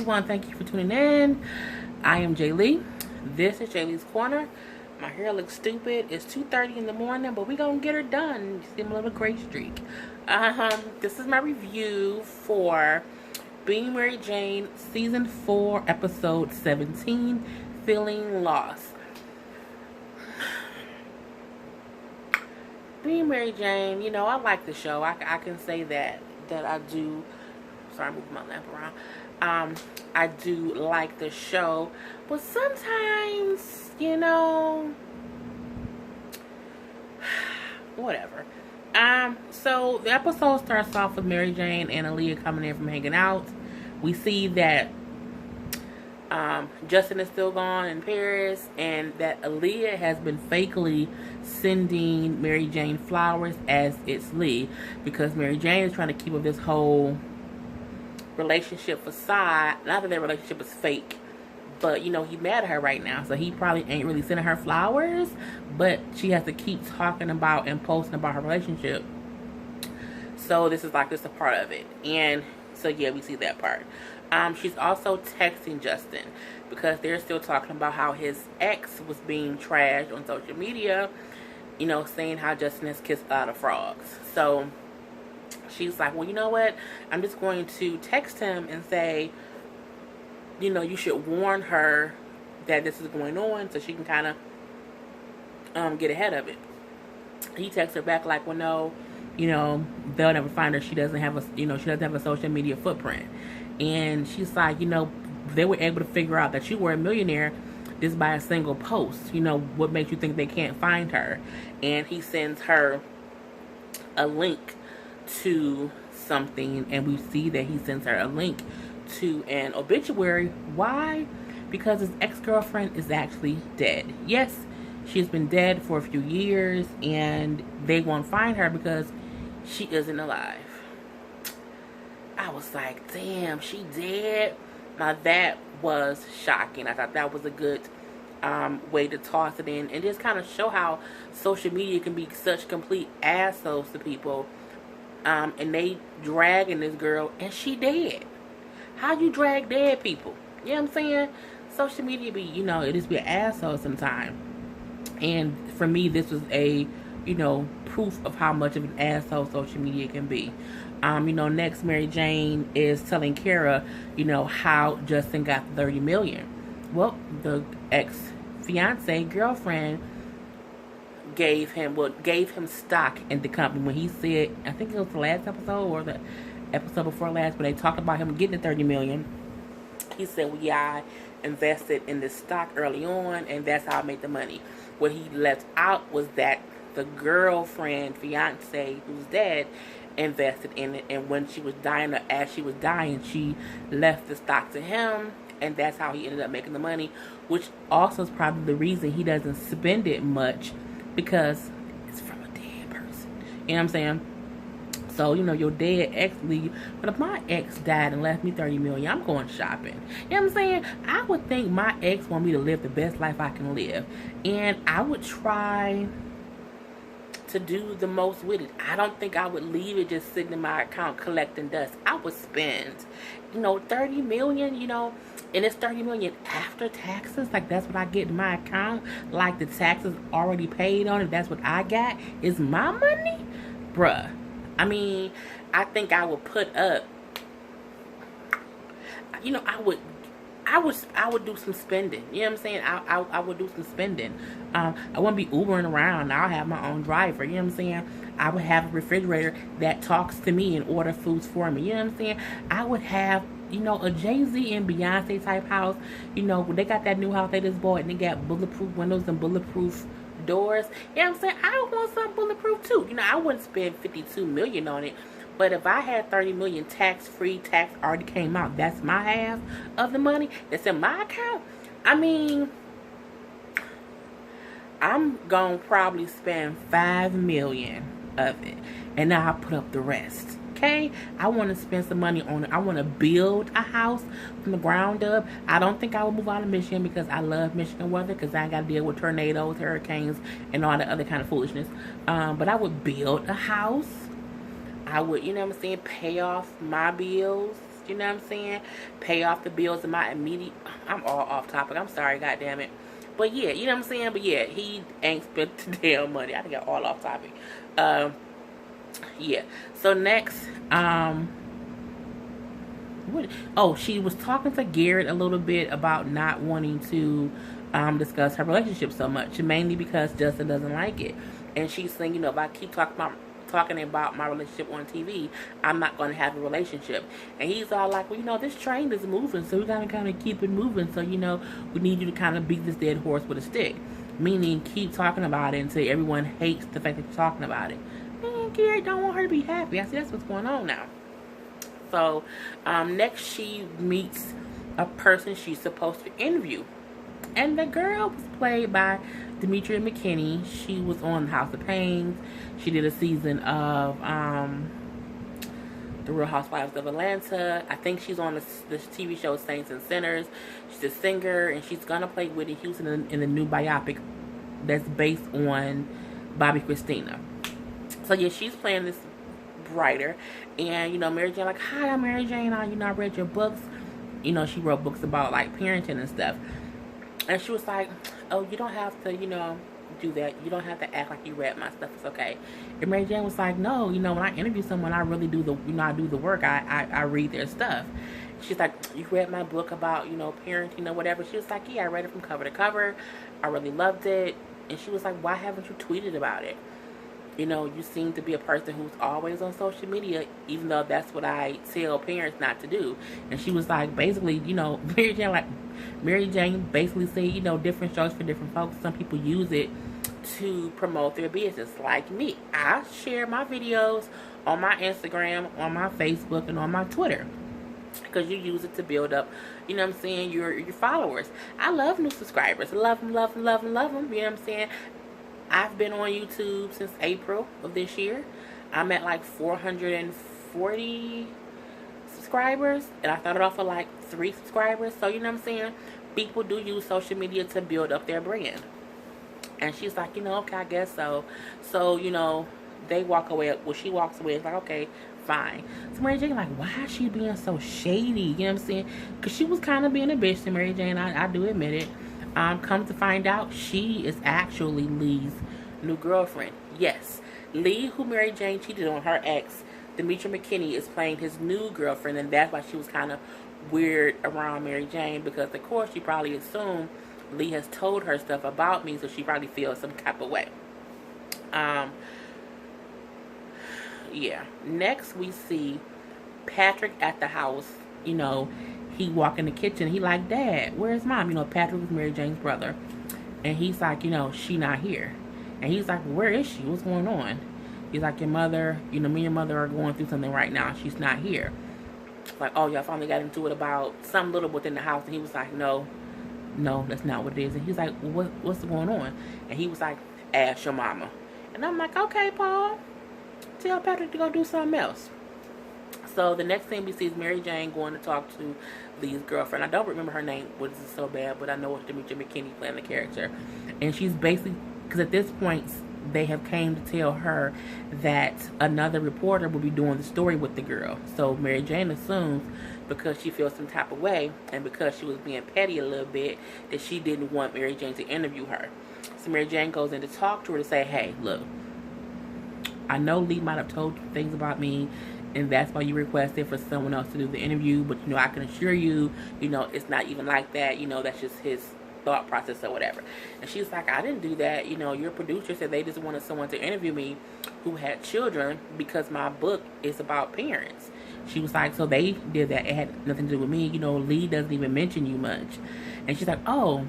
everyone. Thank you for tuning in. I am Jay Lee. This is Jay Lee's Corner. My hair looks stupid. It's 2:30 in the morning, but we're going to get her done. You see my little gray streak. This is my review for Being Mary Jane, Season 4, Episode 17, Feeling Lost. Being Mary Jane, you know, I like the show. I can say that I do. Sorry, I'm moving my lamp around. I do like the show, but sometimes, you know, whatever. So the episode starts off with Mary Jane and Aaliyah coming in from hanging out. We see that Justin is still gone in Paris, and that Aaliyah has been fakely sending Mary Jane flowers as it's Lee, because Mary Jane is trying to keep up this whole relationship facade. Not that their relationship is fake, but you know, he's mad at her right now, so he probably ain't really sending her flowers, but she has to keep talking about and posting about her relationship. So this is like just a part of it. And so yeah, we see that part. She's also texting Justin because they're still talking about how his ex was being trashed on social media, you know, saying how Justin has kissed a lot of frogs. So she's like, well, you know what? I'm just going to text him and say, you know, you should warn her that this is going on so she can kind of get ahead of it. He texts her back like, well, no, you know, they'll never find her. She doesn't have a social media footprint. And she's like, you know, they were able to figure out that you were a millionaire just by a single post. You know, what makes you think they can't find her? And he sends her a link to something, and we see that he sends her a link to an obituary. Why? Because his ex-girlfriend is actually dead. Yes, she's been dead for a few years, and they won't find her because she isn't alive. I was like, damn, she dead? Now that was shocking. I thought that was a good way to toss it in and just kind of show how social media can be such complete assholes to people. And they dragging this girl, and she dead. How you drag dead people? You know what I'm saying? Social media be, you know, it just be an asshole sometimes. And for me, this was a, you know, proof of how much of an asshole social media can be. You know, next Mary Jane is telling Kara, you know, how Justin got $30 million. Well, the ex-fiance girlfriend gave him stock in the company. When he said, I think it was the last episode or the episode before last, when they talked about him getting the $30 million, he said, well, yeah, I invested in this stock early on, and that's how I made the money. What he left out was that the girlfriend, fiance, who's dead, invested in it, and when she was dying, or as she was dying, she left the stock to him, and that's how he ended up making the money, which also is probably the reason he doesn't spend it much, because it's from a dead person. You know what I'm saying? So, you know, your dead ex leave. But if my ex died and left me $30 million, I'm going shopping. You know what I'm saying? I would think my ex want me to live the best life I can live. And I would try to do the most with it. I don't think I would leave it just sitting in my account collecting dust. I would spend, you know, $30 million, you know, and it's $30 million after taxes. Like, that's what I get in my account. Like, the taxes already paid on it. That's what I got. Is my money? Bruh. I mean, I think I would put up, you know, I would do some spending. You know what I'm saying? I would do some spending. I wouldn't be Ubering around. I'll have my own driver. You know what I'm saying? I would have a refrigerator that talks to me and order foods for me. You know what I'm saying? I would have, you know, a Jay-Z and Beyonce type house. You know, they got that new house they just bought, and they got bulletproof windows and bulletproof doors. You know what I'm saying? I would want something bulletproof too. You know, I wouldn't spend $52 million on it. But if I had $30 million tax-free, tax already came out, that's my half of the money that's in my account. I mean, I'm going to probably spend $5 million of it. And now I'll put up the rest. Okay? I want to spend some money on it. I want to build a house from the ground up. I don't think I will move out of Michigan because I love Michigan weather, because I got to deal with tornadoes, hurricanes, and all the other kind of foolishness. But I would build a house. I would, you know what I'm saying, pay off my bills. you know what I'm saying? Pay off the bills in my immediate, I'm all off topic, I'm sorry, goddammit. But yeah, you know what I'm saying? But yeah, he ain't spent the damn money. I think I'm all off topic. Yeah. So next, she was talking to Garrett a little bit about not wanting to discuss her relationship so much, mainly because Justin doesn't like it. And she's saying, if I keep talking about my relationship on TV, I'm not going to have a relationship. And he's all like, well, this train is moving, so we got to kind of keep it moving. So, we need you to kind of beat this dead horse with a stick. Meaning, keep talking about it until everyone hates the fact that you're talking about it. Man, Garrett don't want her to be happy. I see that's what's going on now. So, next she meets a person she's supposed to interview. And the girl was played by Demetria McKinney. She was on House of Pains. She did a season of The Real Housewives of Atlanta. I think she's on this TV show Saints and Sinners. She's a singer, and she's going to play Whitney Houston in the new biopic that's based on Bobby Christina. So, yeah, she's playing this writer. And, Mary Jane, like, hi, I'm Mary Jane. I read your books. She wrote books about, like, parenting and stuff. And she was like, oh, you don't have to, do that. You don't have to act like you read my stuff. It's okay. And Mary Jane was like, no, when I interview someone, I really do I do the work. I read their stuff. She's like, you read my book about, parenting or whatever. She was like, yeah, I read it from cover to cover. I really loved it. And she was like, why haven't you tweeted about it? You seem to be a person who's always on social media, even though that's what I tell parents not to do. And she was like, basically, Mary Jane basically said, different shows for different folks. Some people use it to promote their business. Like me, I share my videos on my Instagram, on my Facebook, and on my Twitter. Because you use it to build up, your followers. I love new subscribers. Love them, love them, love them, love them. You know what I'm saying? I've been on YouTube since April of this year. I'm at like 440 subscribers. And I started off with like 3 subscribers. So, you know what I'm saying? People do use social media to build up their brand. And she's like, okay, I guess so. So, they walk away. Well, she walks away. It's like, okay, fine. So Mary Jane, like, why is she being so shady? You know what I'm saying? Because she was kind of being a bitch to Mary Jane. I do admit it. Come to find out, she is actually Lee's new girlfriend. Yes, Lee, who Mary Jane cheated on her ex, Demetria McKinney, is playing his new girlfriend, and that's why she was kind of weird around Mary Jane, because of course she probably assumed Lee has told her stuff about me, so she probably feels some type of way. Yeah. Next we see Patrick at the house. He walk in the kitchen. He like, Dad, where's Mom? Patrick was Mary Jane's brother. And he's like, she not here. And he's like, where is she? What's going on? He's like, your mother, me and your mother are going through something right now. She's not here. Like, oh, y'all finally got into it about some little within the house. And he was like, no, that's not what it is. And he's like, well, what's going on? And he was like, ask your mama. And I'm like, okay, Paul, tell Patrick to go do something else. So the next thing we see is Mary Jane going to talk to Lee's girlfriend. I don't remember her name, which is so bad, but I know it's Demetria McKinney playing the character. And she's basically, because at this point, they have came to tell her that another reporter will be doing the story with the girl. So Mary Jane assumes, because she feels some type of way, and because she was being petty a little bit, that she didn't want Mary Jane to interview her. So Mary Jane goes in to talk to her to say, hey, look, I know Lee might have told you things about me, and that's why you requested for someone else to do the interview, but I can assure you, it's not even like that. That's just his thought process or whatever. And she's like, I didn't do that. Your producer said they just wanted someone to interview me who had children because my book is about parents. She was like, so they did that. It had nothing to do with me. Lee doesn't even mention you much. And she's like, oh,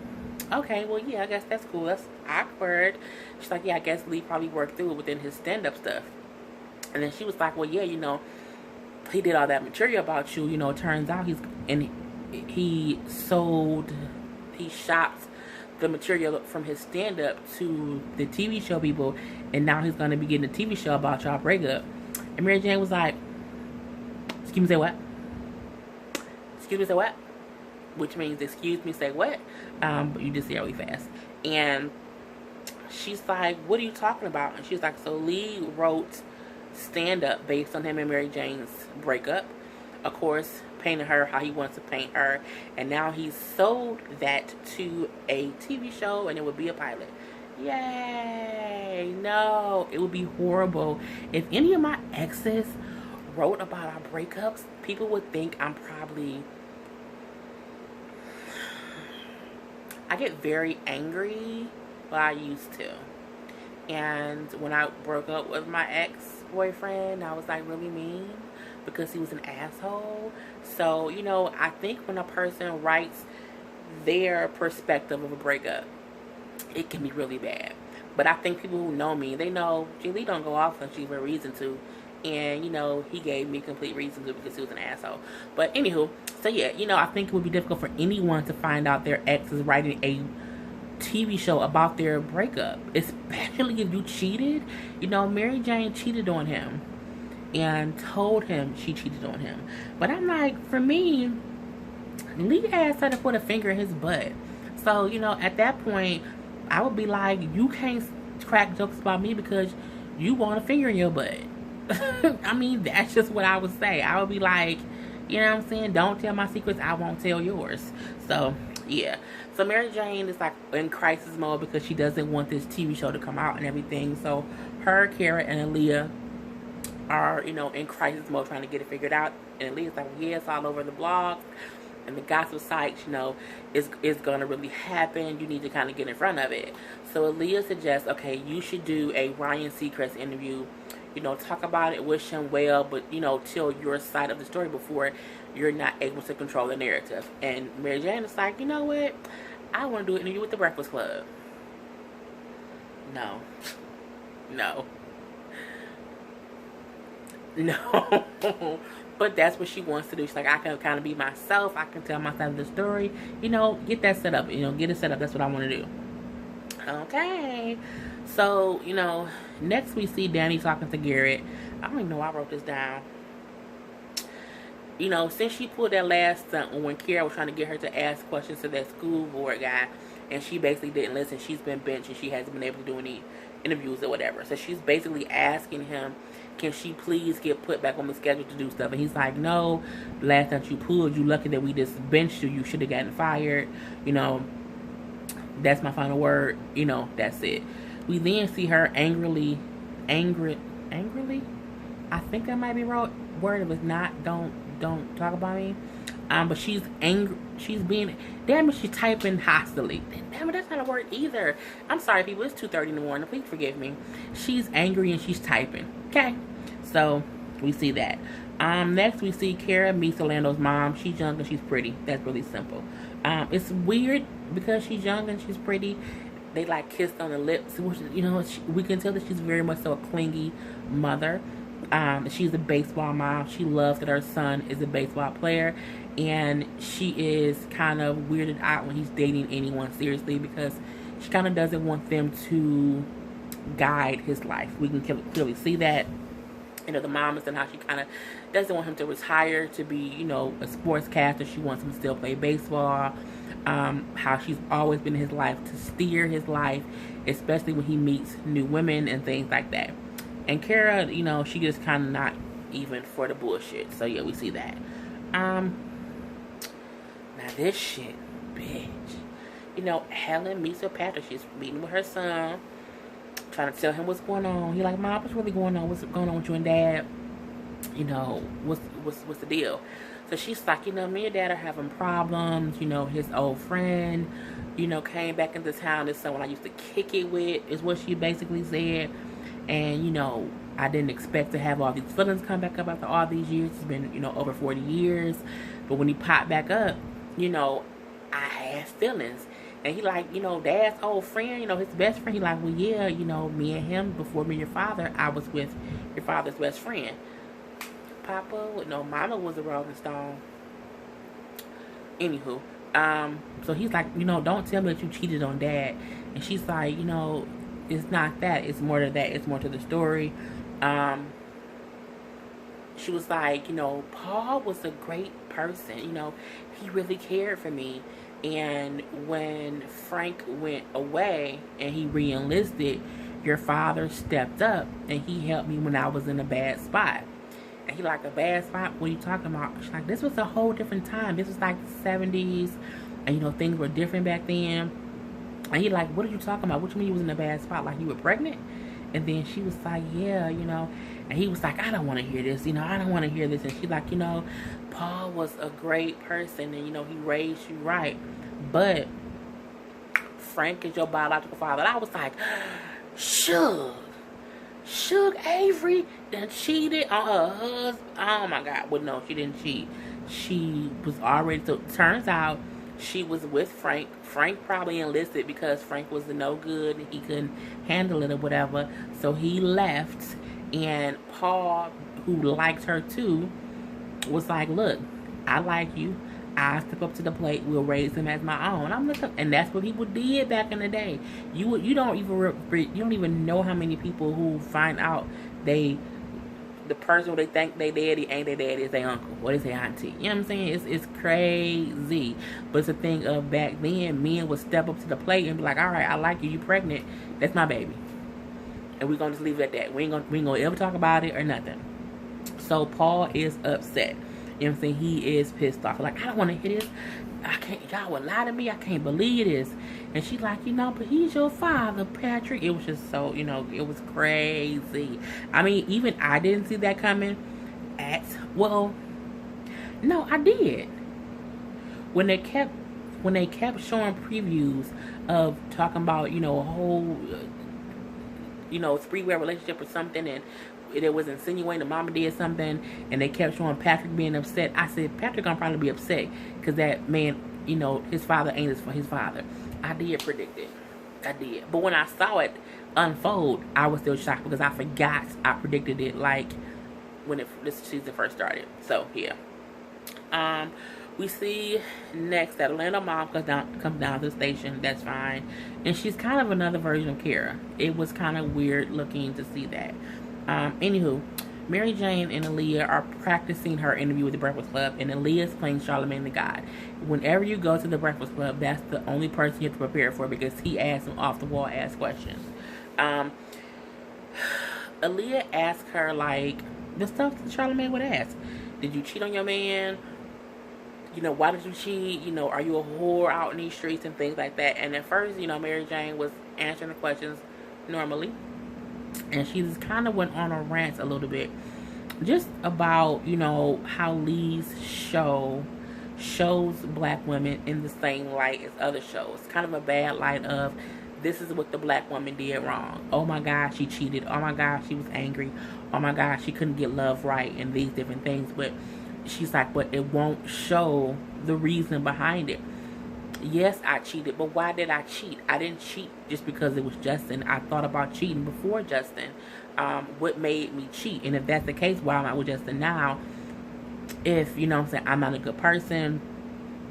okay, well, yeah, I guess that's cool. That's awkward. She's like, yeah, I guess Lee probably worked through it within his stand-up stuff. And then she was like, well, yeah, he did all that material about you. It turns out he shopped the material from his stand-up to the TV show people, and now he's going to be getting a TV show about y'all breakup. And Mary Jane was like, excuse me, say what? Excuse me, say what? Which means, excuse me, say what? But you just say it really fast. And she's like, what are you talking about? And she's like, so Lee wrote stand-up based on him and Mary Jane's breakup. Of course, painted her how he wants to paint her, and now he's sold that to a TV show, and it would be a pilot. Yay! No, it would be horrible if any of my exes wrote about our breakups. People would think I'm probably. I get very angry. Well, I used to. And when I broke up with my ex-boyfriend, I was like really mean because he was an asshole. So, you know, I think when a person writes their perspective of a breakup, it can be really bad. But I think people who know me, they know Julie don't go off unless she have a reason to. And, you know, he gave me complete reason to because he was an asshole. But anywho, so yeah, you know, I think it would be difficult for anyone to find out their ex is writing a TV show about their breakup, especially if you cheated. You know, Mary Jane cheated on him and told him she cheated on him. But I'm like, for me, Lee asked her to put a finger in his butt. So, you know, at that point, I would be like, you can't crack jokes about me because you want a finger in your butt. I mean, that's just what I would say. I would be like, you know what I'm saying? Don't tell my secrets, I won't tell yours. So, yeah. So Mary Jane is like in crisis mode because she doesn't want this TV show to come out and everything. So her, Kara, and Aaliyah are, you know, in crisis mode trying to get it figured out. And Aaliyah's like, yeah, it's all over the blogs and the gossip sites, you know, is going to really happen. You need to kind of get in front of it. So Aaliyah suggests, okay, you should do a Ryan Seacrest interview. You know, talk about it, wish him well, but, you know, tell your side of the story before you're not able to control the narrative. And Mary Jane is like, you know what? I want to do an interview with the Breakfast Club. No. No. No. But that's what she wants to do. She's like, I can kind of be myself. I can tell my side of the story. You know, get that set up. You know, get it set up. That's what I want to do. Okay. So, you know, next we see Danny talking to Garrett. I don't even know why I wrote this down. You know, since she pulled that last stunt when Kara was trying to get her to ask questions to that school board guy, and she basically didn't listen, she's been benched and she hasn't been able to do any interviews or whatever. So she's basically asking him, can she please get put back on the schedule to do stuff? And he's like, no, last time you pulled, you lucky that we just benched you. You should have gotten fired. You know, that's my final word. You know, that's it. We then see her angrily, I think that might be wrong word. If it's not, don't talk about me. But she's angry. She's being, damn it, she's typing hostily. Damn it, that's not a word either. I'm sorry, people. It's 2:30 in the morning. Please forgive me. She's angry and she's typing. Okay, so we see that. Next we see Kara meets Orlando's mom. She's young and she's pretty. That's really simple. It's weird because she's young and she's pretty. They like kissed on the lips. You know, we can tell that she's very much so a clingy mother. She's a baseball mom. She loves that her son is a baseball player, and she is kind of weirded out when he's dating anyone seriously because she kind of doesn't want them to guide his life. We can clearly see that. You know, the mom is and how she kind of doesn't want him to retire to be, you know, a sportscaster. She wants him to still play baseball. How she's always been in his life to steer his life, especially when he meets new women and things like that. And Kara, you know, she just kind of not even for the bullshit. So yeah, we see that. Now this shit, bitch. You know, Helen meets with Patrick. She's meeting with her son, trying to tell him what's going on. He's like, Mom, what's really going on? What's going on with you and Dad? You know, what's the deal? So she's like, you know, me and Dad are having problems. You know, his old friend, you know, came back into town. This someone I used to kick it with, is what she basically said. And, you know, I didn't expect to have all these feelings come back up after all these years. It's been, you know, over 40 years. But when he popped back up, you know, I had feelings. And he like, you know, Dad's old friend, you know, his best friend. He like, well, yeah, you know, me and him, before me and your father, I was with your father's best friend. Papa, no, Mama was a Rolling Stone. Anywho, so he's like, you know, don't tell me that you cheated on Dad. And she's like, you know, it's not that. It's more to that. It's more to the story. She was like, you know, Paul was a great person. You know, he really cared for me. And when Frank went away and he re-enlisted, your father stepped up and he helped me when I was in a bad spot. And he like, a bad spot? What are you talking about? She's like, this was a whole different time. This was like the 70s. And, you know, things were different back then. And he like, what are you talking about? What you mean you was in a bad spot? Like, you were pregnant? And then she was like, yeah, you know. And he was like, I don't want to hear this. You know, I don't want to hear this. And she's like, you know, Paul was a great person. And, you know, he raised you right. But Frank is your biological father. And I was like, Suge Avery done cheated on her husband. Oh my God. Well, no, she didn't cheat. She was already, so turns out she was with Frank. Frank probably enlisted because Frank was no good and he couldn't handle it or whatever. So he left, and Paul, who liked her too, was like, look, I like you. I step up to the plate. We'll raise him as my own. I'm looking, and that's what people did back in the day. You don't even know how many people who find out the person who they think they daddy ain't their daddy is their uncle or is their auntie. You know what I'm saying? It's crazy. But it's a thing of back then, men would step up to the plate and be like, all right, I like you. You pregnant. That's my baby. And we're going to just leave it at that. We ain't gonna ever talk about it or nothing. So Paul is upset. You know what I'm saying? He is pissed off. Like, I don't want to hear this. I can't, y'all would lie to me. I can't believe this. And she's like, you know, but he's your father, Patrick. It was just so, you know, it was crazy. I mean, even I didn't see that coming. No, I did. When they kept showing previews of talking about, you know, a whole, you know, three-way relationship or something, and it was insinuating the mama did something, and they kept showing Patrick being upset. I said, Patrick gonna probably be upset because that man, you know, his father ain't his father. I did predict it. I did. But when I saw it unfold, I was still shocked because I forgot I predicted it, like when this season first started. So yeah. We see next that Atlanta mom comes down to the station. That's fine, and she's kind of another version of Kara. It was kind of weird looking to see that. Anywho, Mary Jane and Aaliyah are practicing her interview with the Breakfast Club, and Aaliyah's playing Charlamagne the God. Whenever you go to the Breakfast Club, that's the only person you have to prepare for because he asks some off the wall ass questions. Aaliyah asked her like the stuff that Charlamagne would ask. Did you cheat on your man? You know, why did you cheat? You know, are you a whore out in these streets and things like that? And at first, you know, Mary Jane was answering the questions normally. And she just kind of went on a rant a little bit. Just about, you know, how Lee's show shows black women in the same light as other shows. Kind of a bad light of, this is what the black woman did wrong. Oh my God, she cheated. Oh my God, she was angry. Oh my God, she couldn't get love right and these different things. But she's like, but it won't show the reason behind it. Yes, I cheated, but why did I cheat? I didn't cheat just because it was Justin. I thought about cheating before Justin. What made me cheat? And if that's the case, why am I with Justin now? If, you know what I'm saying, I'm not a good person.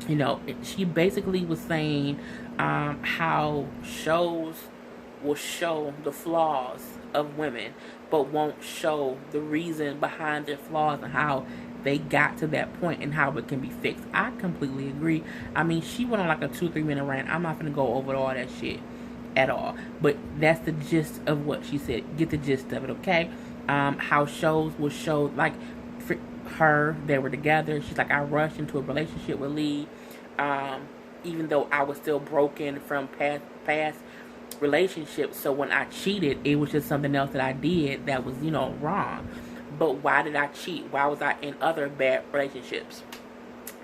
You know, she basically was saying how shows will show the flaws of women, but won't show the reason behind their flaws and how they got to that point and how it can be fixed. I completely agree. I mean, she went on like a 2-3 minute rant. I'm not gonna go over all that shit at all, but that's the gist of what she said. Get the gist of it, okay? How shows will show, like for her, they were together. She's like, I rushed into a relationship with Lee, even though I was still broken from past relationships. So when I cheated, it was just something else that I did that was, you know, wrong. But why did I cheat? Why was I in other bad relationships?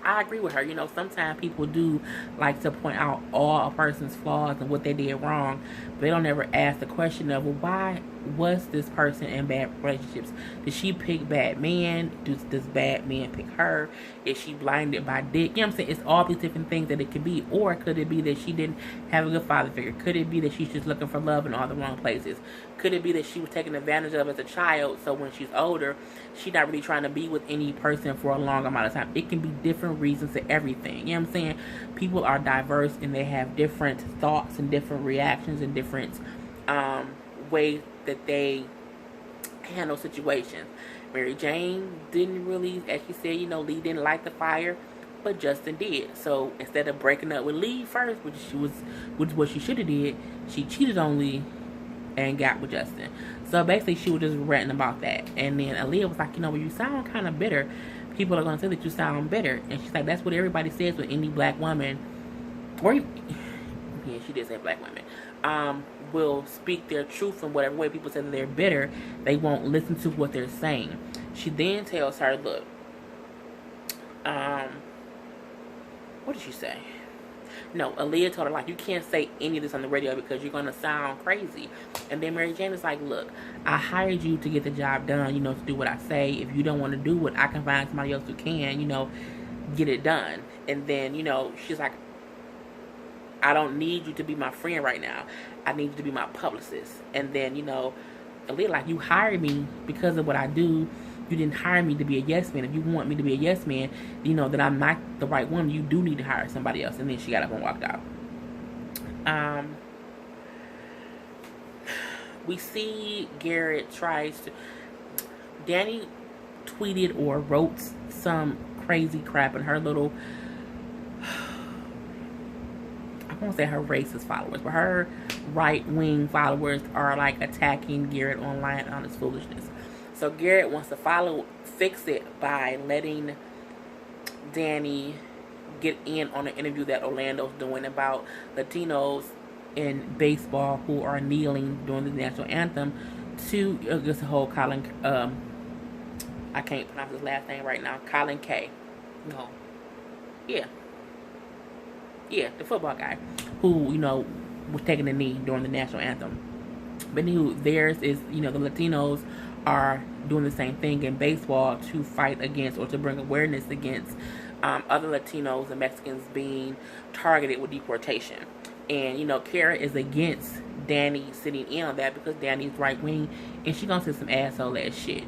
I agree with her. You know, sometimes people do like to point out all a person's flaws and what they did wrong, but they don't ever ask the question of, well, why was this person in bad relationships? Did she pick bad men? Does bad men pick her? Is she blinded by dick? You know what I'm saying? It's all these different things that it could be. Or could it be that she didn't have a good father figure? Could it be that she's just looking for love in all the wrong places? Could it be that she was taken advantage of as a child, so when she's older, she's not really trying to be with any person for a long amount of time? It can be different reasons to everything. You know what I'm saying? People are diverse and they have different thoughts and different reactions and different ways that they handle situations. Mary Jane didn't really, as she said, you know, Lee didn't light the fire, but Justin did. So instead of breaking up with Lee first, which was what she should have did, she cheated on Lee and got with Justin. So basically, she was just ranting about that. And then Aaliyah was like, you know, when you sound kind of bitter, people are going to say that you sound bitter. And she's like, that's what everybody says with any black woman, or yeah, she did say black women, will speak their truth in whatever way people say that they're bitter. They won't listen to what they're saying. She then tells her, look, what did she say? No, Aaliyah told her, like, you can't say any of this on the radio because you're going to sound crazy. And then Mary Jane is like, look, I hired you to get the job done, you know, to do what I say. If you don't want to do it, I can find somebody else who can, you know, get it done. And then, you know, she's like, I don't need you to be my friend right now. I need you to be my publicist. And then, you know, Aaliyah, like, you hired me because of what I do. You didn't hire me to be a yes man. If you want me to be a yes man, you know that I'm not the right one. You do need to hire somebody else. And then she got up and walked out. We see Garrett tries to... Danny tweeted or wrote some crazy crap in her little... I won't say her racist followers, but her right-wing followers are like attacking Garrett online on his foolishness. So Garrett wants to fix it by letting Danny get in on an interview that Orlando's doing about Latinos in baseball who are kneeling during the national anthem to this whole Colin, I can't pronounce his last name right now, Colin K. No. Yeah, the football guy who, you know, was taking a knee during the national anthem. But anywho, theirs is, you know, the Latinos are doing the same thing in baseball to fight against or to bring awareness against other Latinos and Mexicans being targeted with deportation. And, you know, Kara is against Danny sitting in on that because Danny's right wing and she's gonna say some asshole ass shit.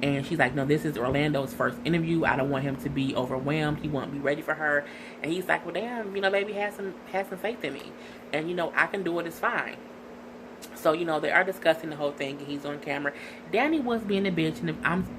And she's like, no, this is Orlando's first interview. I don't want him to be overwhelmed. He won't be ready for her. And he's like, well, damn, you know, baby, have some faith in me. And, you know, I can do it. It's fine. So, you know, they are discussing the whole thing, and he's on camera. Danny was being a bitch, and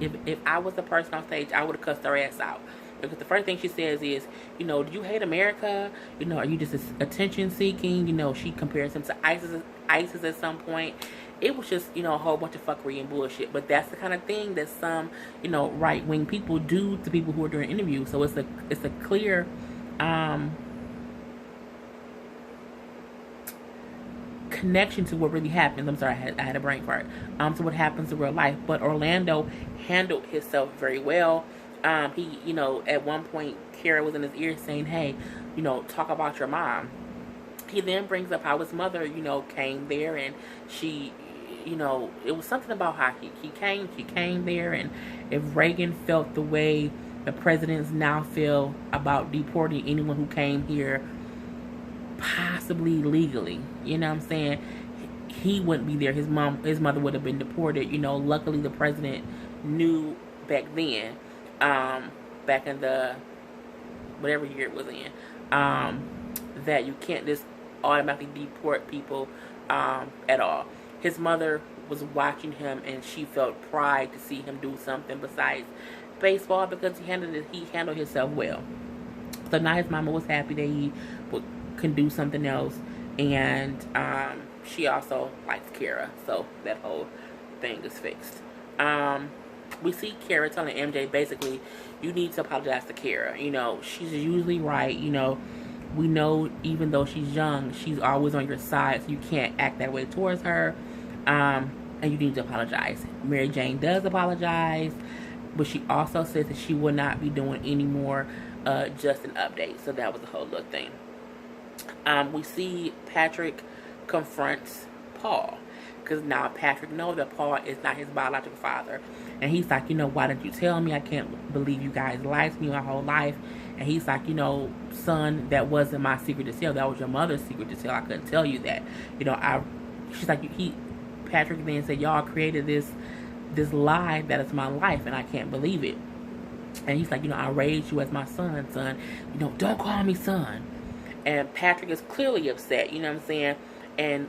if I was the person on stage, I would have cussed her ass out. Because the first thing she says is, you know, do you hate America? You know, are you just attention seeking? You know, she compares him to ISIS at some point. It was just, you know, a whole bunch of fuckery and bullshit. But that's the kind of thing that some, you know, right-wing people do to people who are doing interviews. So it's a clear connection to what really happens. I'm sorry, I had a brain fart. So what happens in real life. But Orlando handled himself very well. He, you know, at one point, Kara was in his ear saying, hey, you know, talk about your mom. He then brings up how his mother, you know, came there and she, you know, it was something about how she came there, and if Reagan felt the way the presidents now feel about deporting anyone who came here possibly legally, you know what I'm saying, he wouldn't be there. His mother would have been deported. You know, luckily the president knew back then, back in the whatever year it was in, that you can't just automatically deport people at all. His mother was watching him, and she felt pride to see him do something besides baseball because he handled himself well. So now his mama was happy that he can do something else, and she also likes Kara, so that whole thing is fixed. We see Kara telling MJ basically, you need to apologize to Kara. You know, she's usually right. You know, we know even though she's young, she's always on your side, so you can't act that way towards her. And you need to apologize. Mary Jane does apologize, but she also says that she will not be doing any more Justin updates. So that was the whole little thing. We see Patrick confronts Paul, because now Patrick knows that Paul is not his biological father. And he's like, you know, why didn't you tell me? I can't believe you guys lied to me my whole life. And he's like, you know, son, that wasn't my secret to tell. That was your mother's secret to tell. I couldn't tell you that. You know, she's like, Patrick then said, y'all created this lie that is my life, and I can't believe it. And he's like, you know, I raised you as my son. You know, don't call me son. And Patrick is clearly upset, you know what I'm saying? And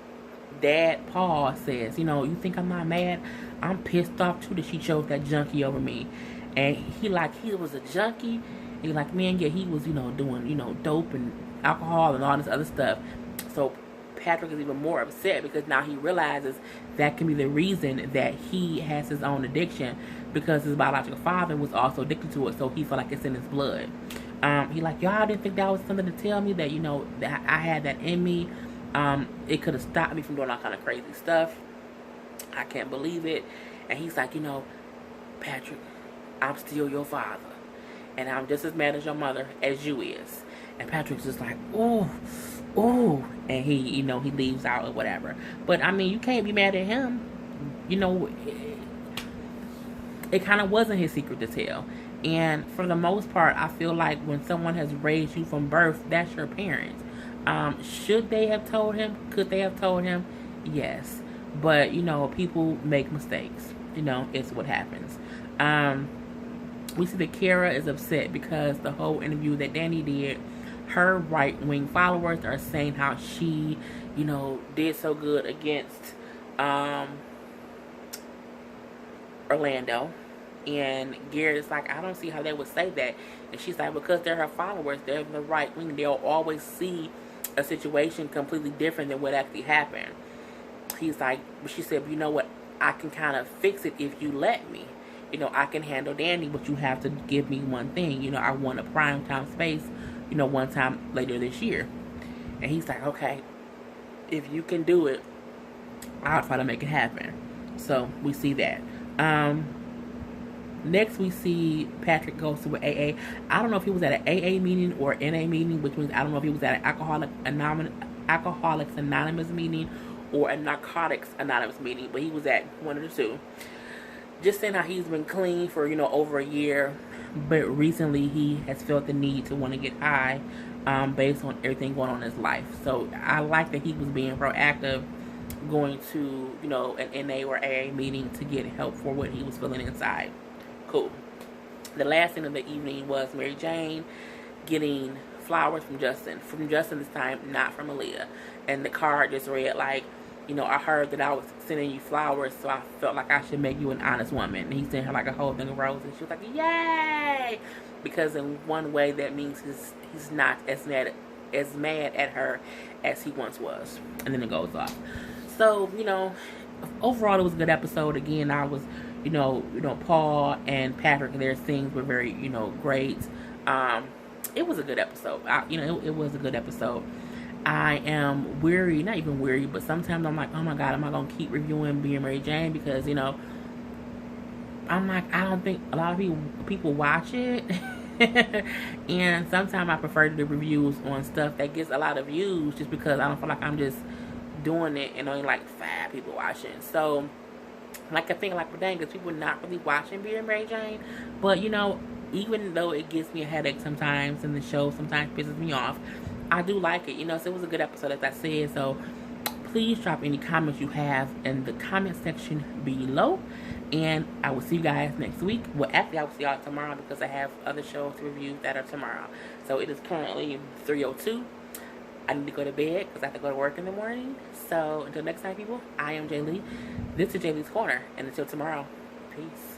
Dad, Paul, says, you know, you think I'm not mad? I'm pissed off too that she chose that junkie over me. And he was a junkie. And he's like, man, yeah, he was, you know, doing, you know, dope and alcohol and all this other stuff. So Patrick is even more upset because now he realizes that can be the reason that he has his own addiction, because his biological father was also addicted to it, so he felt like it's in his blood. He like, y'all didn't think that was something to tell me, that, you know, that I had that in me. It could have stopped me from doing all kind of crazy stuff. I can't believe it. And he's like, you know, Patrick, I'm still your father, and I'm just as mad as your mother as you is. And Patrick's just like, ooh, ooh, and he, you know, he leaves out or whatever. But I mean, you can't be mad at him. You know, it kind of wasn't his secret to tell. And for the most part, I feel like when someone has raised you from birth, that's your parents. Should they have told him? Could they have told him? Yes. But, you know, people make mistakes. You know, it's what happens. We see that Kara is upset because the whole interview that Danny did, her right-wing followers are saying how she, you know, did so good against Orlando. And Garrett is like, I don't see how they would say that. And she's like, because they're her followers, they're the right wing, they'll always see a situation completely different than what actually happened. He's like, she said, you know what, I can kind of fix it if you let me. You know, I can handle Danny, but you have to give me one thing. You know, I want a primetime space, you know, one time later this year. And he's like, okay, if you can do it, I'll try to make it happen. So we see that. Next, we see Patrick goes to an AA. I don't know if he was at an AA meeting or NA meeting, which means I don't know if he was at an Alcoholics Anonymous meeting or a Narcotics Anonymous meeting, but he was at one of the two. Just saying how he's been clean for, you know, over a year, but recently he has felt the need to want to get high based on everything going on in his life. So I like that he was being proactive, going to, you know, an NA or AA meeting to get help for what he was feeling inside. Cool. The last thing of the evening was Mary Jane getting flowers from Justin. From Justin this time, not from Aaliyah. And the card just read like, you know, I heard that I was sending you flowers, so I felt like I should make you an honest woman. And he sent her like a whole thing of roses. She was like, yay! Because in one way that means he's not as mad at her as he once was. And then it goes off. So, you know, overall it was a good episode. Again, I was, you know, Paul and Patrick and their scenes were very, you know, great. It was a good episode. It was a good episode. I am weary, not even weary, but sometimes I'm like, oh my God, am I going to keep reviewing Being Mary Jane? Because, you know, I'm like, I don't think a lot of people watch it. And sometimes I prefer to do reviews on stuff that gets a lot of views just because I don't feel like I'm just doing it and only like 5 people watching. So, like I think like because people not really watching Being Mary Jane. But, you know, even though it gives me a headache sometimes and the show sometimes pisses me off, I do like it, you know. So it was a good episode, as I said. So please drop any comments you have in the comment section below, and I will see you guys next week. Well, actually I will see y'all tomorrow because I have other shows to review that are tomorrow. So it is currently 3:02. I need to go to bed because I have to go to work in the morning. So until next time, people, I am Jay Lee. This is Jay Lee's Corner, and until tomorrow, peace.